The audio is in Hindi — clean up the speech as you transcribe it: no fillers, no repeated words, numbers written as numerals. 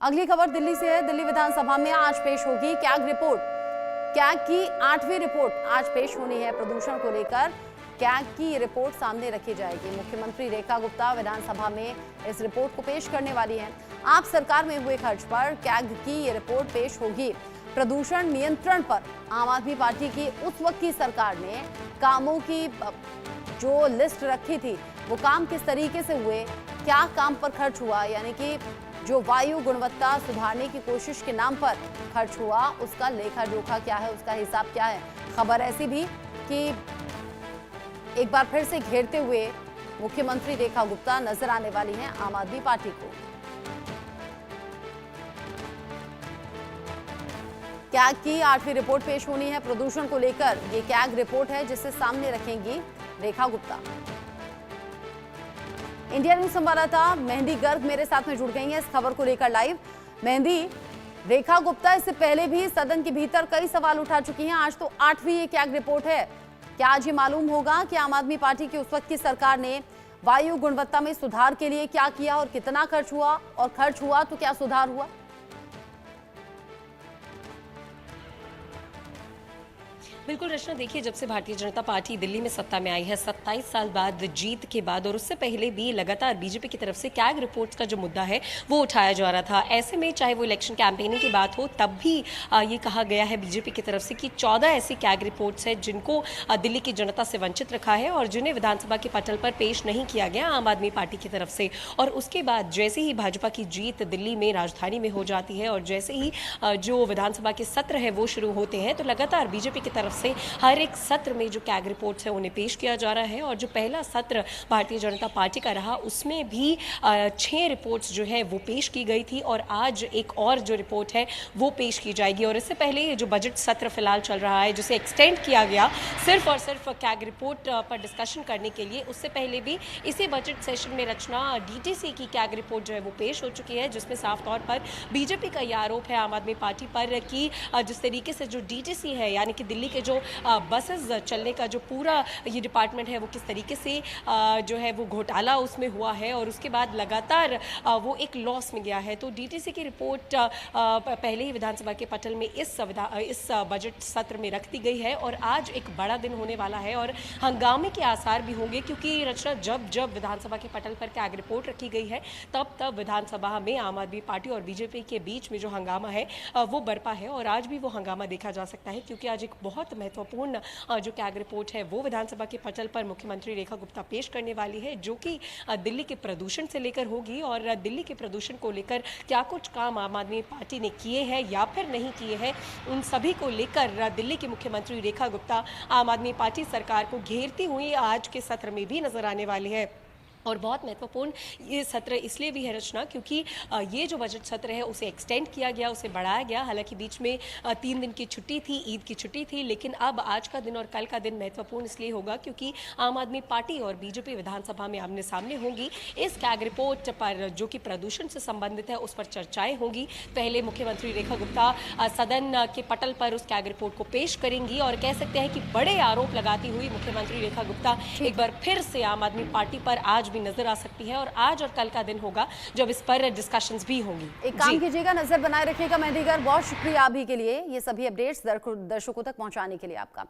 अगली खबर दिल्ली से है। दिल्ली विधानसभा में आज पेश होगी कैग रिपोर्ट। कैग की 8वीं रिपोर्ट आज पेश होनी है। प्रदूषण को लेकर कैग की रिपोर्ट सामने रखी जाएगी। मुख्यमंत्री रेखा गुप्ता विधानसभा में इस रिपोर्ट को पेश करने वाली हैं। आप सरकार में हुए खर्च पर कैग की ये रिपोर्ट पेश होगी। प्रदूषण नियंत्रण पर आम आदमी पार्टी की उस वक्त की सरकार ने कामों की जो लिस्ट रखी थी वो काम किस तरीके से हुए, क्या काम पर खर्च हुआ, यानी कि जो वायु गुणवत्ता सुधारने की कोशिश के नाम पर खर्च हुआ उसका लेखा जोखा क्या है, उसका हिसाब क्या है। खबर ऐसी भी कि एक बार फिर से घेरते हुए मुख्यमंत्री रेखा गुप्ता नजर आने वाली हैं आम आदमी पार्टी को। कैग की 8वीं रिपोर्ट पेश होनी है। प्रदूषण को लेकर ये कैग रिपोर्ट है जिसे सामने रखेंगी रेखा गुप्ता। इंडिया न्यूज संवाददाता मेहंदी गर्ग मेरे साथ में जुड़ गई हैं इस खबर को लेकर लाइव। मेहंदी, रेखा गुप्ता इससे पहले भी सदन के भीतर कई सवाल उठा चुकी हैं। आज तो 8वीं ये कैग रिपोर्ट है। क्या आज ये मालूम होगा कि आम आदमी पार्टी की उस वक्त की सरकार ने वायु गुणवत्ता में सुधार के लिए क्या किया और कितना खर्च हुआ, और खर्च हुआ तो क्या सुधार हुआ? बिल्कुल रचना, देखिए जब से भारतीय जनता पार्टी दिल्ली में सत्ता में आई है 27 साल बाद जीत के बाद, और उससे पहले भी लगातार बीजेपी की तरफ से कैग रिपोर्ट्स का जो मुद्दा है वो उठाया जा रहा था। ऐसे में चाहे वो इलेक्शन कैंपेनिंग की बात हो तब भी ये कहा गया है बीजेपी की तरफ से कि 14 ऐसी कैग रिपोर्ट्स हैं जिनको दिल्ली की जनता से वंचित रखा है और जिन्हें विधानसभा के पटल पर पेश नहीं किया गया आम आदमी पार्टी की तरफ से। और उसके बाद जैसे ही भाजपा की जीत दिल्ली में राजधानी में हो जाती है और जैसे ही जो विधानसभा के सत्र है वो शुरू होते हैं तो लगातार बीजेपी की तरफ से हर एक सत्र में जो कैग रिपोर्ट्स है उन्हें पेश किया जा रहा है। और जो पहला सत्र भारतीय जनता पार्टी का रहा उसमें भी 6 रिपोर्ट्स जो है वो पेश की गई थी और आज एक और जो रिपोर्ट है वो पेश की जाएगी। और इससे पहले ये जो बजट सत्र फिलहाल चल रहा है जिसे एक्सटेंड किया गया सिर्फ और सिर्फ कैग रिपोर्ट पर डिस्कशन करने के लिए, उससे पहले भी इसी बजट सेशन में रचना डीटीसी की कैग रिपोर्ट जो है वो पेश हो चुकी है, जिसमें साफ तौर पर बीजेपी का यह आरोप है आम आदमी पार्टी पर कि जिस तरीके से जो डीटीसी है यानी कि दिल्ली के जो बसेस चलने का जो पूरा ये डिपार्टमेंट है वो किस तरीके से जो है वो घोटाला उसमें हुआ है और उसके बाद लगातार वो एक लॉस में गया है। तो डीटीसी की रिपोर्ट पहले ही विधानसभा के पटल में इस बजट सत्र में रख दी गई है और आज एक बड़ा दिन होने वाला है और हंगामे के आसार भी होंगे, क्योंकि रचना जब जब विधानसभा के पटल पर कैग रिपोर्ट रखी गई है तब तब विधानसभा में आम आदमी पार्टी और बीजेपी के बीच में जो हंगामा है वो बरपा है और आज भी वो हंगामा देखा जा सकता है, क्योंकि आज एक बहुत महत्वपूर्ण जो कैग रिपोर्ट है वो विधानसभा के पटल पर मुख्यमंत्री रेखा गुप्ता पेश करने वाली है, जो कि दिल्ली के प्रदूषण से लेकर होगी और दिल्ली के प्रदूषण को लेकर क्या कुछ काम आम आदमी पार्टी ने किए हैं या फिर नहीं किए हैं, उन सभी को लेकर दिल्ली के मुख्यमंत्री रेखा गुप्ता आम आदमी पार्टी सरकार को घेरती हुई आज के सत्र में भी नजर आने वाली है। और बहुत महत्वपूर्ण ये सत्र इसलिए भी है रचना क्योंकि ये जो बजट सत्र है उसे एक्सटेंड किया गया, उसे बढ़ाया गया। हालांकि बीच में 3 दिन की छुट्टी थी, ईद की छुट्टी थी, लेकिन अब आज का दिन और कल का दिन महत्वपूर्ण इसलिए होगा क्योंकि आम आदमी पार्टी और बीजेपी विधानसभा में आमने सामने होंगी। इस कैग रिपोर्ट पर जो कि प्रदूषण से संबंधित है उस पर चर्चाएं होंगी। पहले मुख्यमंत्री रेखा गुप्ता सदन के पटल पर उस कैग रिपोर्ट को पेश करेंगी और कह सकते हैं कि बड़े आरोप लगाती हुई मुख्यमंत्री रेखा गुप्ता एक बार फिर से आम आदमी पार्टी पर आज भी नजर आ सकती है और आज और कल का दिन होगा जब इस पर डिस्कशंस भी होंगी। एक काम कीजिएगा, नजर बनाए रखिएगा मेहंदी गर्ग। बहुत शुक्रिया अभी के लिए ये सभी अपडेट्स दर्शकों तक पहुंचाने के लिए आपका।